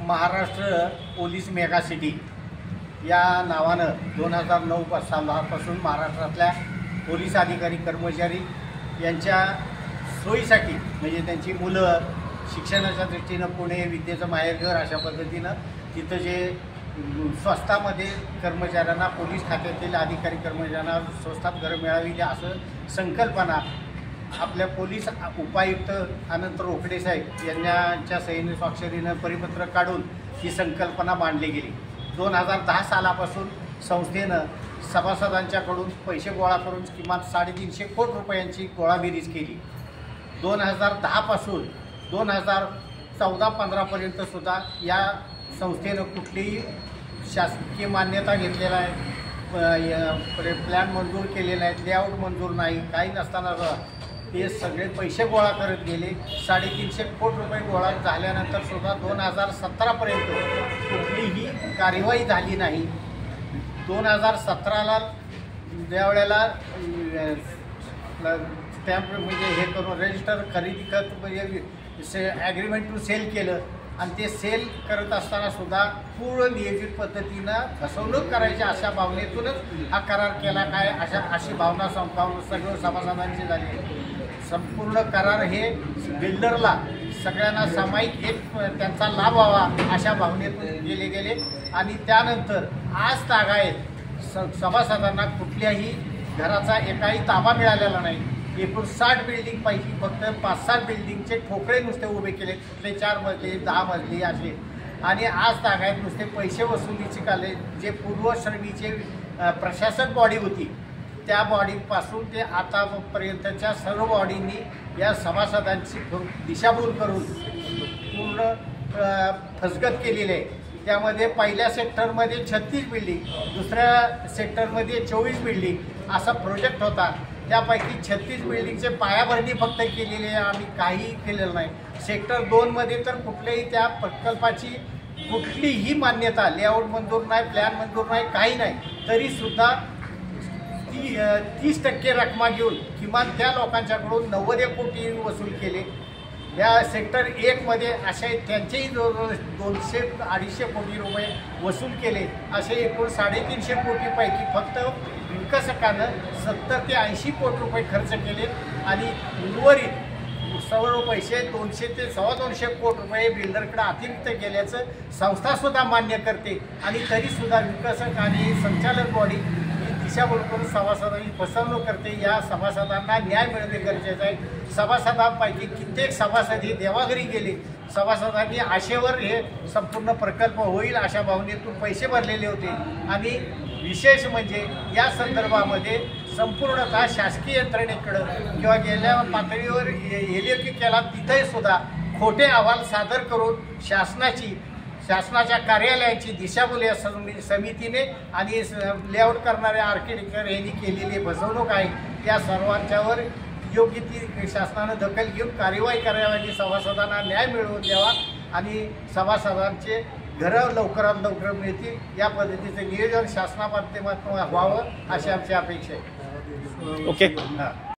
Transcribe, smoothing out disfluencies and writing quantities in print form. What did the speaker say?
Maharashtra police mega city या नावानं 2009 सालापासून महाराष्ट्रातल्या पोलीस अधिकारी कर्मचारी यांच्या सोयीसाठी म्हणजे त्यांची मुलं शिक्षणाच्या दृष्टीनं पुणे विद्येचं माहेरघर अशा पद्धतीनं तिथं जे स्वस्तामध्ये कर्मचाऱ्यांना पोलीस खात्यातील अधिकारी कर्मचाऱ्यांना स्वस्तात घरं मिळावी असं संकल्पना आपल्या पोलीस उपायुक्त अनंत रोकडे साहेब यांच्या सहीने स्वाक्षरीनं परिपत्रक काढून ही संकल्पना मांडली गेली। 2010 सालापासून संस्थेनं सभासदांच्याकडून पैसे गोळा करून किमान 350 कोटी रुपयांची गोळाबेरीज केली। 2010 पासून 2014-15 पर्यंत सुद्धा या संस्थेनं कुठलीही शासकीय मान्यता घेतलेला आहे, प्लॅन मंजूर केलेला आहे, लेआउट मंजूर नाही, काही नसताना ते सगळे पैसे गोळा करत गेले। 350 कोटी रुपये गोळा झाल्यानंतर सुद्धा 2017 पर्यंत कुठलीही कार्यवाही झाली नाही। 2017ला ज्यावेळेला स्टॅम्प म्हणजे हे करून रजिस्टर खरेदी करत म्हणजे ॲग्रीमेंट टू सेल केलं आणि ते सेल करत असताना सुद्धा पूर्ण नियोजित पद्धतीनं फसवणूक करायची अशा भावनेतूनच हा करार केला काय अशी भावना सगळं सभासदांची झाली। संपूर्ण करार हे बिल्डरला सगळ्यांना सामायिक एक त्यांचा लाभ व्हावा अशा भावनेतून गेले आणि त्यानंतर आज तागायत सभासदांना कुठल्याही घराचा एकाही ताबा मिळालेला नाही। एकूण 60 बिल्डिंगपैकी फक्त 5-7 बिल्डिंगचे ठोकळे नुसते उभे केले, कुठले 4 मजली 10 मजली असे, आणि आज तागायत नुसते पैसे वसुलीचे काले जे पूर्वश्रमीचे प्रशासक बॉडी होती त्या बॉडीपासून ते आतापर्यंतच्या सर्व बॉडींनी या सभासदांची दिशाभूल करून पूर्ण फसगत केलेली आहे। त्यामध्ये पहिल्या सेक्टरमध्ये 36 बिल्डिंग, दुसऱ्या सेक्टरमध्ये 24 बिल्डिंग असा प्रोजेक्ट होता। त्यापैकी 36 बिल्डिंगचे पायाभरणी फक्त केलेली आहे, आम्ही काही केलेलं नाही। सेक्टर 2मध्ये तर कुठल्याही त्या प्रकल्पाची कुठलीही मान्यता, लेआउट मंजूर नाही, प्लॅन मंजूर नाही, काही नाही, तरीसुद्धा 30% रकमा घेऊन किमान त्या लोकांच्याकडून 90 कोटी वसूल केले। या सेक्टर 1मध्ये असे त्यांचेही 200-250 कोटी रुपये वसूल केले। असे एकूण 350 कोटीपैकी फक्त विकसकानं 70 ते 80 कोटी रुपये खर्च केले आणि उर्वरित सर्व पैसे 200 ते 225 कोटी रुपये बिल्डरकडे अतिरिक्त गेल्याचं संस्थासुद्धा मान्य करते आणि तरीसुद्धा विकसक आणि संचालक बॉडी दिशाभूल करून सभासदांची फसवणूक करते। या सभासदांना न्याय मिळणे गरजेचं आहे। सभासदांपैकी कित्येक सभासद हे देवाघरी गेले, सभासदांनी आशेवर हे संपूर्ण प्रकल्प होईल अशा भावनेतून पैसे भरलेले होते आणि विशेष म्हणजे या संदर्भामध्ये संपूर्णतः शासकीय यंत्रणेकडं किंवा गेल्या पातळीवर एलओकी केला तिथेही सुद्धा खोटे अहवाल सादर करून शासनाच्या कार्यालयाची दिशाभूल या समितीने आणि लेआउट करणारे आर्किटेक्चर यांनी केलेली फसवणूक आहे। त्या सर्वांच्यावर योग्य ती शासनानं दखल घेऊन कार्यवाही करावी, सभासदांना न्याय मिळवून द्यावा आणि सभासदांचे घरं लवकरात लवकर मिळतील या पद्धतीचं नियोजन शासनामाध्यमातून व्हावं अशी आमची अपेक्षा आहे। ओके।